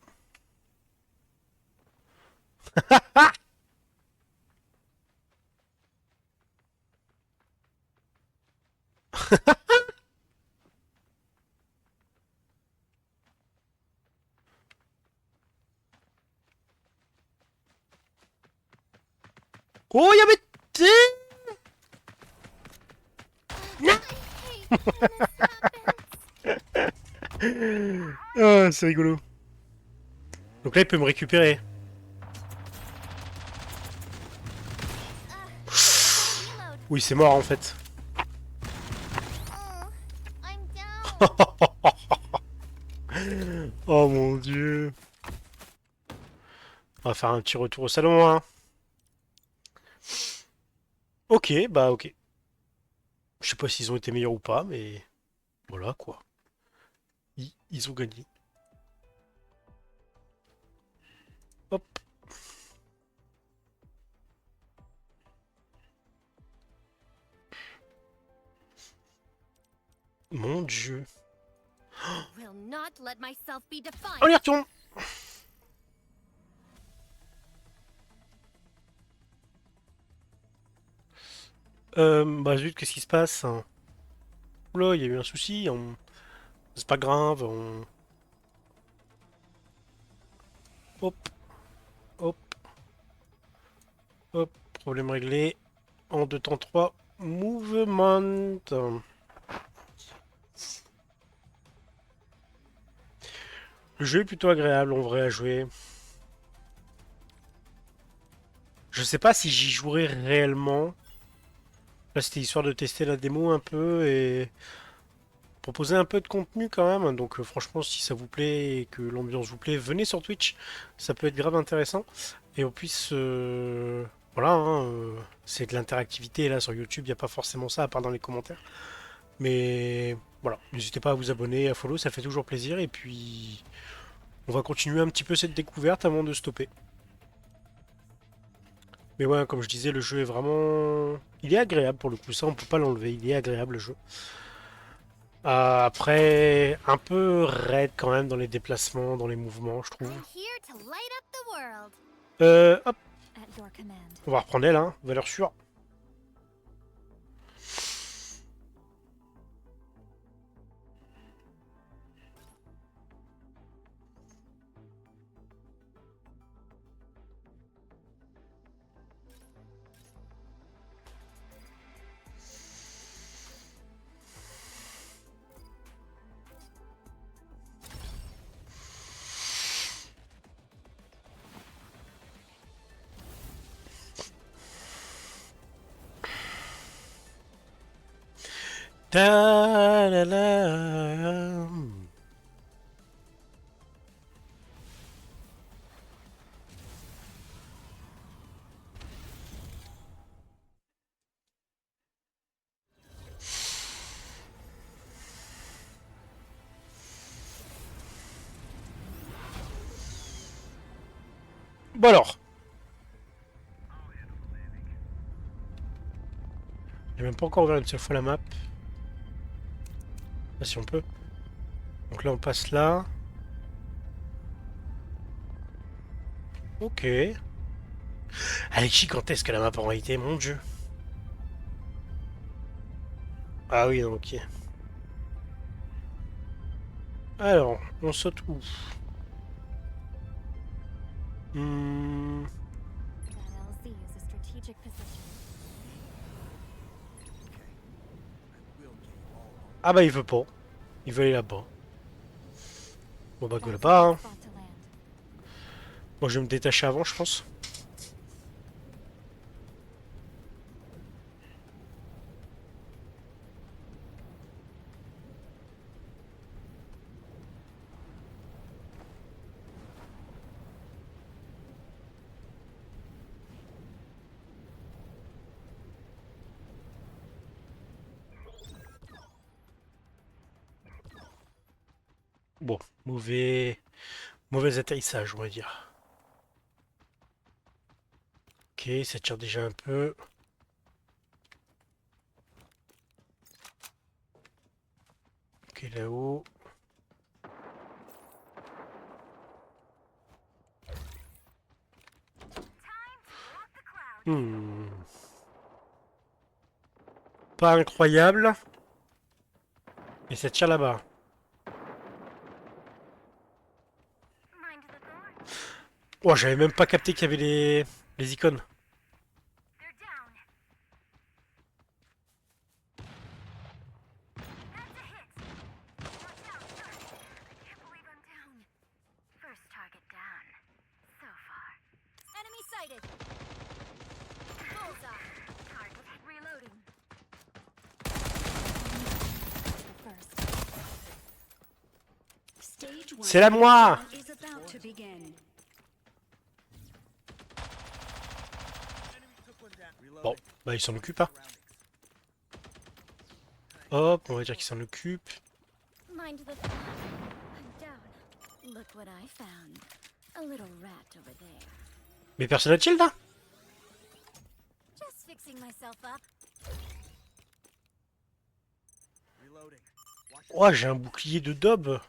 Oh, y'a mes... I hate when this happens. Ah, c'est rigolo. Donc là, il peut me récupérer. Reload. Oui, c'est mort en fait. Oh, I'm down. Oh mon dieu. On va faire un petit retour au salon, hein. Ok, bah ok. Je sais pas s'ils ont été meilleurs ou pas, mais voilà quoi. Ils ont gagné. Hop. Mon dieu. Will not let myself be defined. On y retourne. Bah zut, qu'est-ce qui se passe? Oula, il y a eu un souci. C'est pas grave. Hop, hop, hop. Problème réglé. En 2 temps 3. Mouvement. Le jeu est plutôt agréable en vrai à jouer. Je sais pas si j'y jouerai réellement. Là, c'était histoire de tester la démo un peu et proposer un peu de contenu quand même. Donc, franchement, si ça vous plaît et que l'ambiance vous plaît, venez sur Twitch. Ça peut être grave intéressant. Et on puisse. Voilà, hein, c'est de l'interactivité. Là, sur YouTube, il n'y a pas forcément ça, à part dans les commentaires. Mais voilà, n'hésitez pas à vous abonner, à follow, ça fait toujours plaisir. Et puis, on va continuer un petit peu cette découverte avant de stopper. Mais ouais, comme je disais, le jeu est vraiment... Il est agréable pour le coup, ça on peut pas l'enlever, il est agréable le jeu. Après, un peu raide quand même dans les déplacements, dans les mouvements, je trouve. I'm here to light up the world. Hop, At your command. on va reprendre elle, hein, valeur sûre. Ta -la -la. Bon alors, j'ai même pas encore ouvert une seule fois la map. Là, si on peut. Donc là, on passe là. Ok. Elle est gigantesque la map en réalité, mon dieu. Ah oui, ok. Alors, on saute où? Hmm. That LZ is a strategic position. I will get you all home. Ah bah il veut pas. Il veut aller là-bas. Bon bah go That's a là-bas, good hein. spot to land. Moi je vais me détacher avant, je pense. Bon, mauvais atterrissage, on va dire. Ok, ça tire déjà un peu. Ok, là-haut. Hmm. Pas incroyable. Et ça tire là-bas. Mind the thorn. Oh, j'avais même pas capté qu'il y avait les icônes. They're down. That's a hit. Watch out, sir. I can't believe I'm down. First target down. So far. Enemy sighted. Bullseye. Target reloading. First. Stage 1 C'est la moi! is about to begin. Enemy took one down. Bon, Reloading. bah il s'en occupe, hein. Surroundings. Hop, on va dire qu'il s'en occupe. Mind the thorn. I'm down. Look what I found. A little rat over there. Mais personne n'a-t-il là? Just fixing myself up. Reloading. Watch Oh, j'ai un bouclier de daube.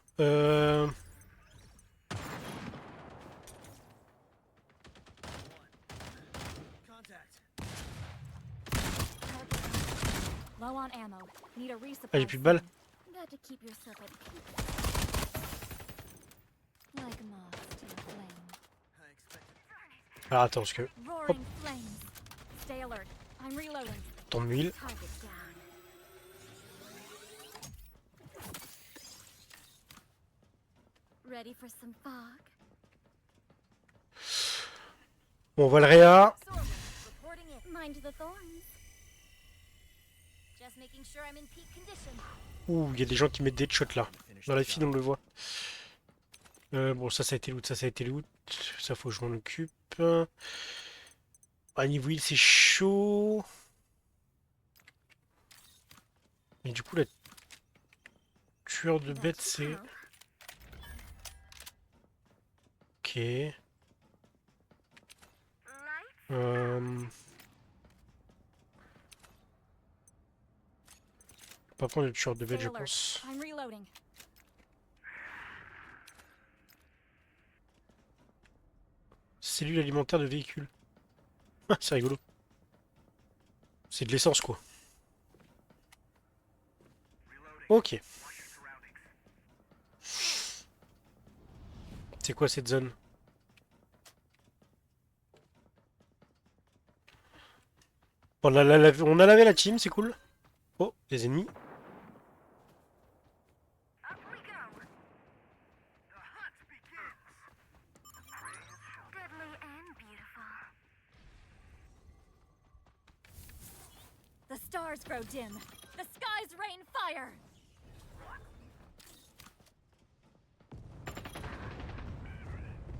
contact. Low on ammo. Need a resupply. Ah, j'ai plus de balles. soon. Got to keep yourself at peace. Like moths to a flame. I expected. Alors attends, parce que Roaring flames. Stay alert. I'm reloading. ton huile. Target down. Ready for some fog? Bon, on voit le réa. Sorghum, reporting it. Mind the thorns. Just making sure I'm in peak condition. Ouh, il y a des gens qui mettent des shots là. Finish Dans la the file, job. on le voit. Bon, ça a été loot, ça a été loot. Ça, faut que je m'en occupe. Ah, niveau heal, c'est chaud. Mais du coup, la tueur de That bêtes, should c'est... help. Ok. Euh... Pas prendre le tueur de bêtes, Stay je alert. pense. I'm reloading. Cellule alimentaire de véhicule. Ah, c'est rigolo. C'est de l'essence, quoi. Ok. C'est quoi cette zone? Bon, on a lavé la team, c'est cool. Oh, les ennemis. Up we go. The hunt begins. Deadly and beautiful. The stars grow dim. The skies rain fire.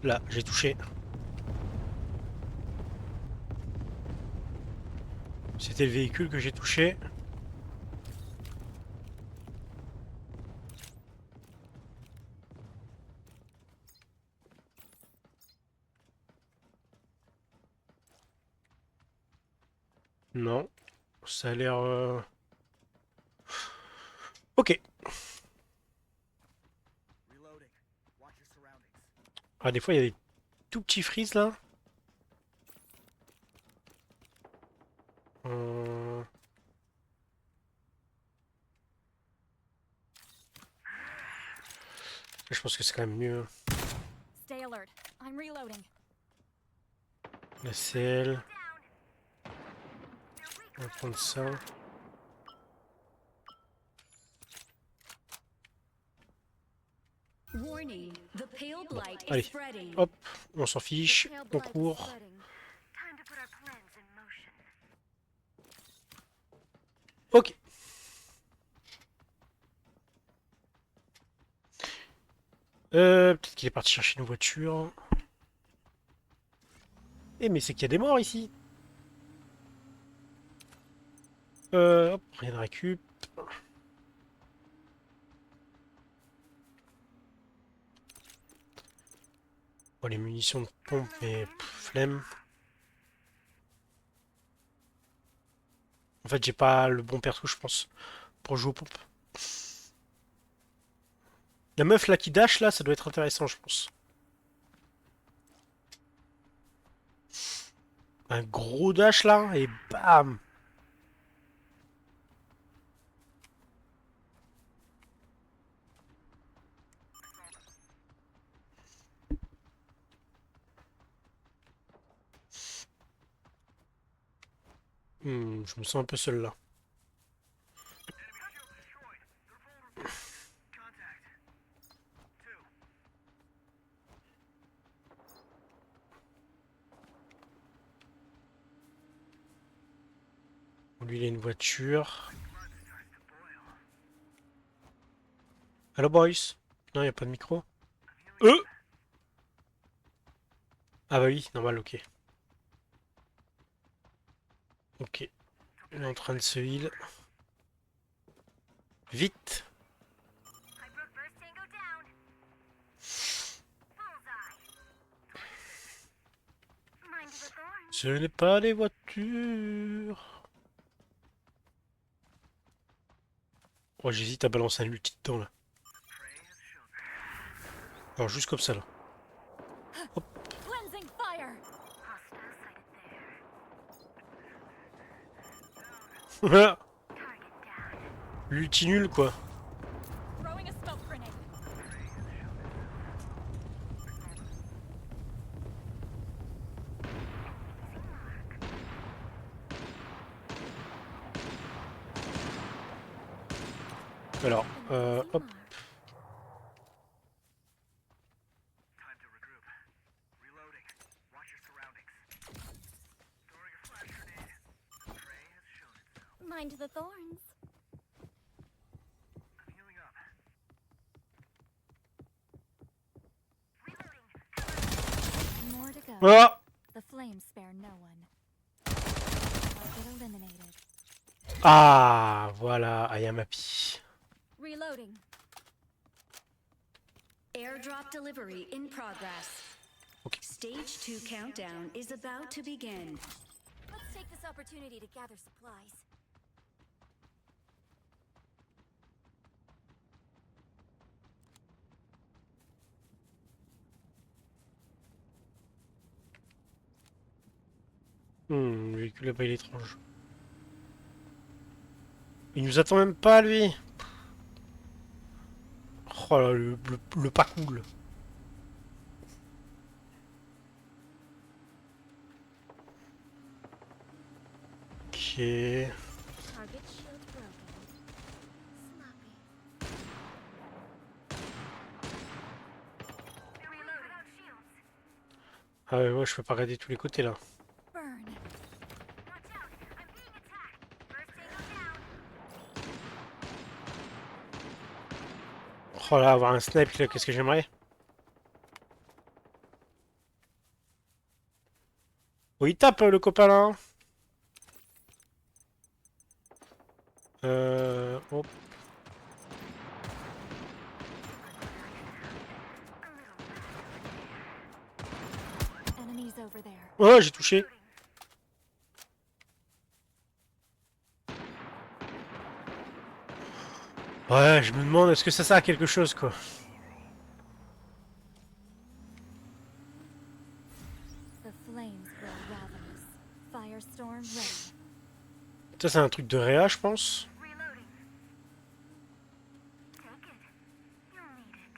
Là, j'ai touché. C'était le véhicule que j'ai touché. Non. Ça a l'air... Ok. Reloading. Watch your surroundings. Ah, des fois, il y a des tout petits freeze là. Euh, Je pense que c'est quand même mieux. Stay alert. I'm reloading. La selle. On va prendre ça. Warning, the pale blight Allez. is spreading. Hop, on s'en The fiche. pale On blight is court. spreading. Time to put our plans in motion. Ok. Peut-être qu'il est parti chercher une voiture. Eh, mais c'est qu'il y a des morts ici. Hop, rien de récup. Bon, les munitions de pompe, mais flemme. En fait, j'ai pas le bon perso, je pense, pour jouer aux pompes. La meuf là qui dash là, ça doit être intéressant, je pense. Un gros dash là, et bam! Je me sens un peu seul là. Lui, il a une voiture. Hello, boys. Non, il a pas de micro. Ah bah oui, normal, ok. Ok. Il est en train de se heal. Vite! Highbrook first tango down. Bullseye. Mind the thorns. Ce n'est pas des voitures. Oh, j'hésite à balancer un ulti dedans là. Alors juste comme ça là. Cleansing fire. Hostile sighted there. Target down. L'ulti nul quoi. Throwing a smoke grenade. Alors, hop. Time to regroup. Reloading. Watch your surroundings. Throwing a flash grenade. Prey has shown itself. Mind the thorns. I'm healing up. More to go. Ah! The flames spare no one. Target eliminated. Ah, voilà, I am happy. Reloading. Airdrop delivery in progress. Okay. Stage 2 countdown is about to begin. Let's take this opportunity to gather supplies. Le véhicule là-bas, il est étrange. Il nous attend même pas, lui. Oh là, le pas cool. Ok. Target shield broken. Sloppy. Reloading. Ah ouais, moi je peux pas regarder tous les côtés là. Burn. Watch out. I'm being attacked. First tango down. Oh là, avoir un snipe là, qu'est-ce que j'aimerais. Oh, il tape le copain là. Hop. Enemies over there. Oh, j'ai touché. Ouais, je me demande, est-ce que ça sert à quelque chose, quoi? The flames grow ravenous. Firestorm ready. Ça, c'est un truc de réa, je pense. Reloading. Take it. You'll need it.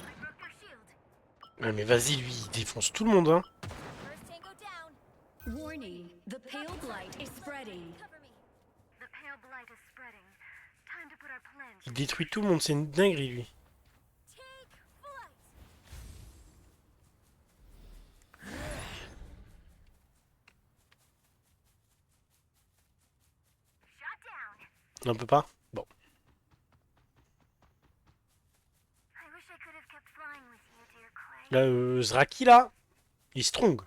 I broke their shield. Ouais, mais vas-y, lui, il défonce tout le monde, hein. First tango down. Warning, the pale blight is spreading. Cover me. The pale blight is spreading. Time to put our plans. Il détruit tout le monde, c'est une dinguerie, lui. Take flight. Shot down. Non, on peut pas? Bon. I wish I could have kept flying with you, dear Clay. Là, Zraki, là, il est strong.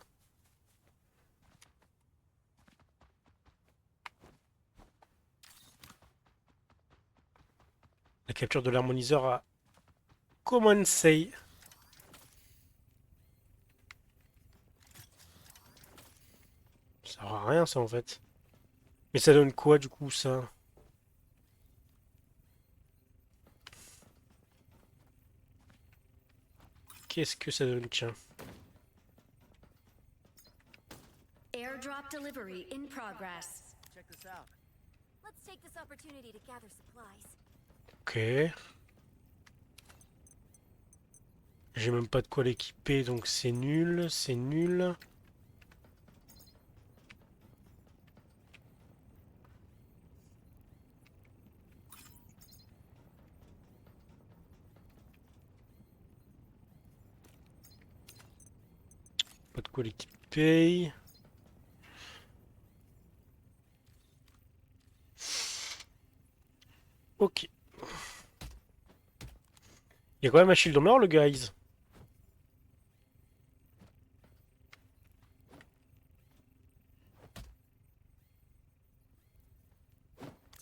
La capture de l'harmoniseur a commencé. Ça sert à rien, ça, en fait. Mais ça donne quoi, du coup, ça? Qu'est-ce que ça donne, tiens? Airdrop delivery in progress. Check this out. Let's take this opportunity to gather supplies. Ok. J'ai même pas de quoi l'équiper, donc c'est nul, c'est nul. Pas de quoi l'équiper. Ok. Il y a quand même un shield en or, le guys.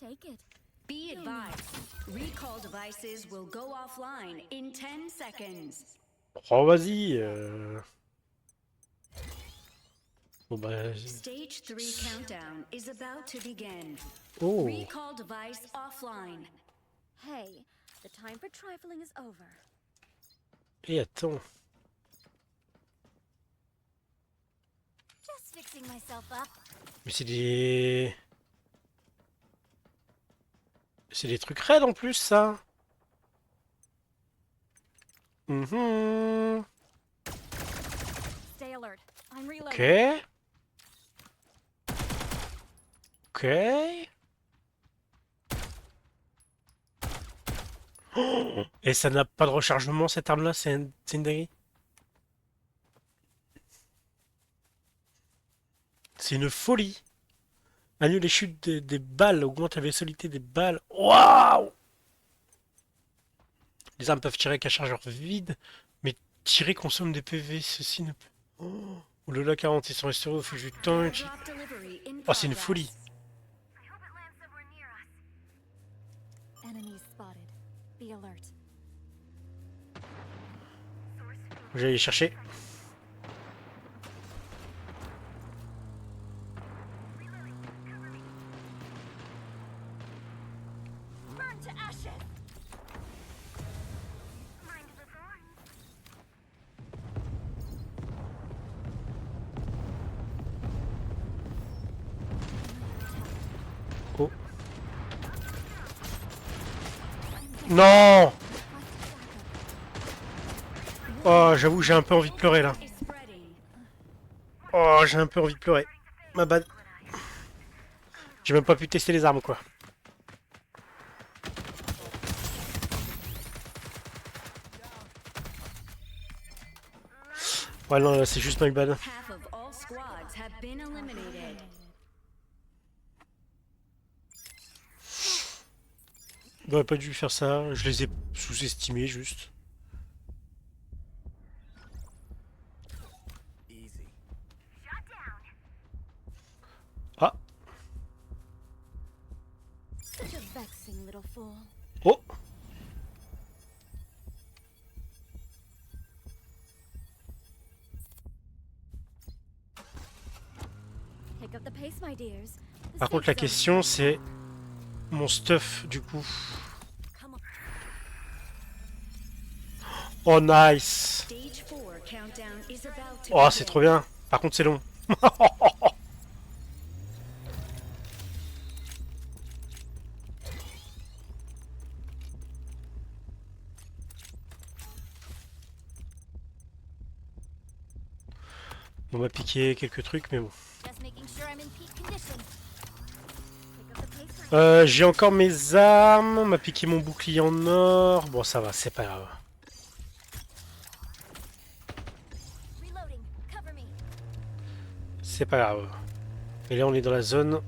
Take it. Be advised, recall devices will go offline in 10 seconds. Oh, vas-y. Bon, bah... Stage 3 countdown is about to begin. Oh. Recall device offline. Hey, the time for trifling is over. Et attends. Just fixing myself up. Mais c'est des... C'est des trucs raides en plus, ça. Mhm. Stay alert. I'm reloading. Ok. Ok. Oh, et ça n'a pas de rechargement, cette arme-là, c'est une dinguerie. C'est une folie. Annule les chutes des balles, augmente la visualité des balles. Waouh! Les armes peuvent tirer qu'à chargeur vide, mais tirer consomme des PV. Ceci ne peut... Oh, oulala, 40, ils sont restaurés au fil du temps. Airdrop delivery in Oh, c'est une progress. folie. I hope it lands somewhere near us. Enemies spotted. Be alert. J'allais les chercher. Burn to ashes. Mind the thorns. Oh. Non! Oh, j'avoue, j'ai un peu envie de pleurer là. Is spreading. Oh, j'ai un peu envie de pleurer. Ma bad. J'ai même pas pu tester les armes, quoi. Ouais, non, là, c'est juste my bad. Half of all squads have been eliminated. J'aurais pas dû faire ça. Je les ai sous-estimés, juste. Easy. Shot down. Ah. Such a vexing little fool. Oh. Pick up the pace, my dears. The Par contre, la safe zone. question, c'est mon stuff, du coup. Come on. Oh, nice! Stage 4 countdown is about to Oh, c'est begin. trop bien. Par contre, c'est long. On m'a piqué quelques trucs, mais bon. Just making sure I'm in peak condition. Pick up the pace, my J'ai encore mes armes. On m'a piqué mon bouclier en or. Bon, ça va, c'est pas grave. reloading. Cover me. C'est pas grave. Et là, on est dans la zone.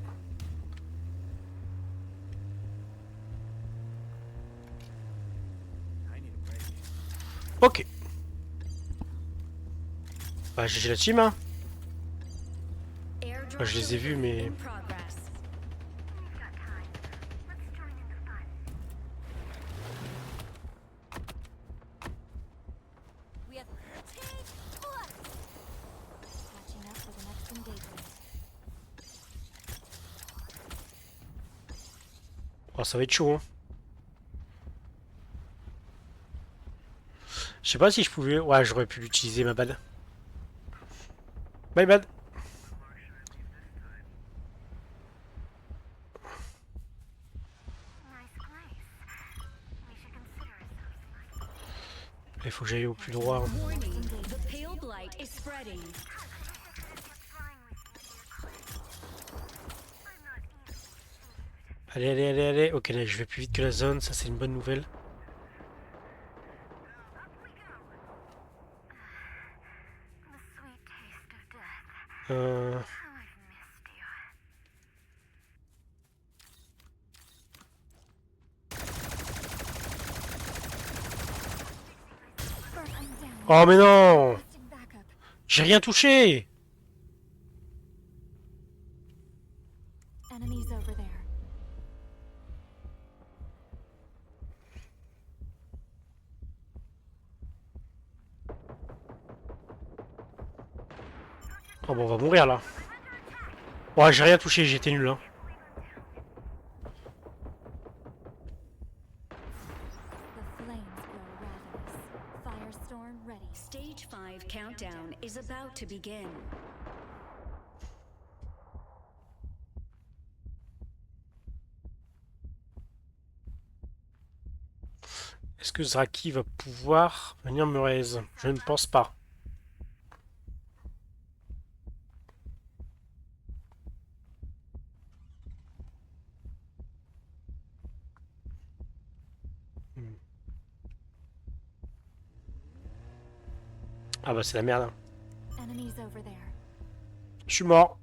I need a break. Ok. Bah, GG la team, hein. Airdrop Je les ai vus, mais... in progress. We've got time. Let's join in the fun. We have take foot. Catching up for the next engagement. Oh, ça va être chaud, hein. Je sais pas si je pouvais... Ouais, j'aurais pu l'utiliser, ma balle. Bye, bad. Nice place. We should consider ourselves. Il faut que j'aille au plus droit, hein. Warning, the pale blight is spreading. Flying with you, dear Clint. I'm not easily fooled. Allez, allez, allez, allez. Ok, là, je vais plus vite que la zone. Ça, c'est une bonne nouvelle. Up we go. The sweet taste of death. Euh... How I've missed you. Bert, I'm down. Oh, mais non! Requesting backup. J'ai rien touché! Enemies over there. Oh, bon, on va mourir, là. Ouais, j'ai rien touché. J'étais nul, hein. The flames grow ravenous. Firestorm ready. Stage 5 countdown is about to begin. Est-ce que Zraki va pouvoir venir me raise? Je ne pense pas. Ah bah c'est la merde, hein. Enemies over there. Je suis mort.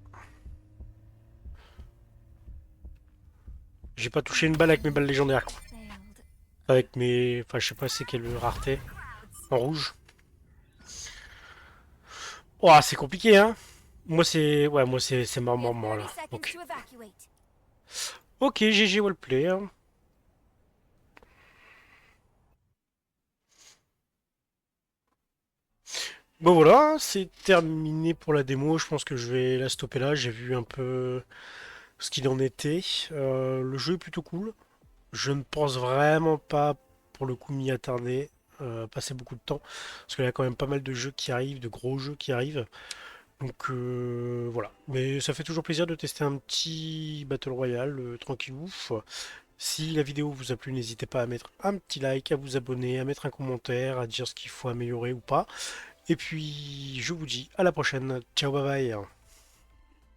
J'ai pas touché une balle avec mes balles légendaires, quoi. Failed. Avec mes... Enfin, je sais pas c'est quelle rareté. En rouge. Oh, c'est compliqué, hein. Moi, c'est... Ouais, moi, c'est mort, We mort, have mort, 30 là. seconds Ok. to evacuate. Ok, GG wallplay, hein. Bon voilà, c'est terminé pour la démo. Je pense que je vais la stopper là. J'ai vu un peu ce qu'il en était. Le jeu est plutôt cool. Je ne pense vraiment pas, pour le coup, m'y attarder, passer beaucoup de temps, parce qu'il y a quand même pas mal de jeux qui arrivent, de gros jeux qui arrivent. Donc voilà. Mais ça fait toujours plaisir de tester un petit Battle Royale tranquillou. Si la vidéo vous a plu, n'hésitez pas à mettre un petit like, à vous abonner, à mettre un commentaire, à dire ce qu'il faut améliorer ou pas. Et puis, je vous dis à la prochaine. Ciao, bye bye.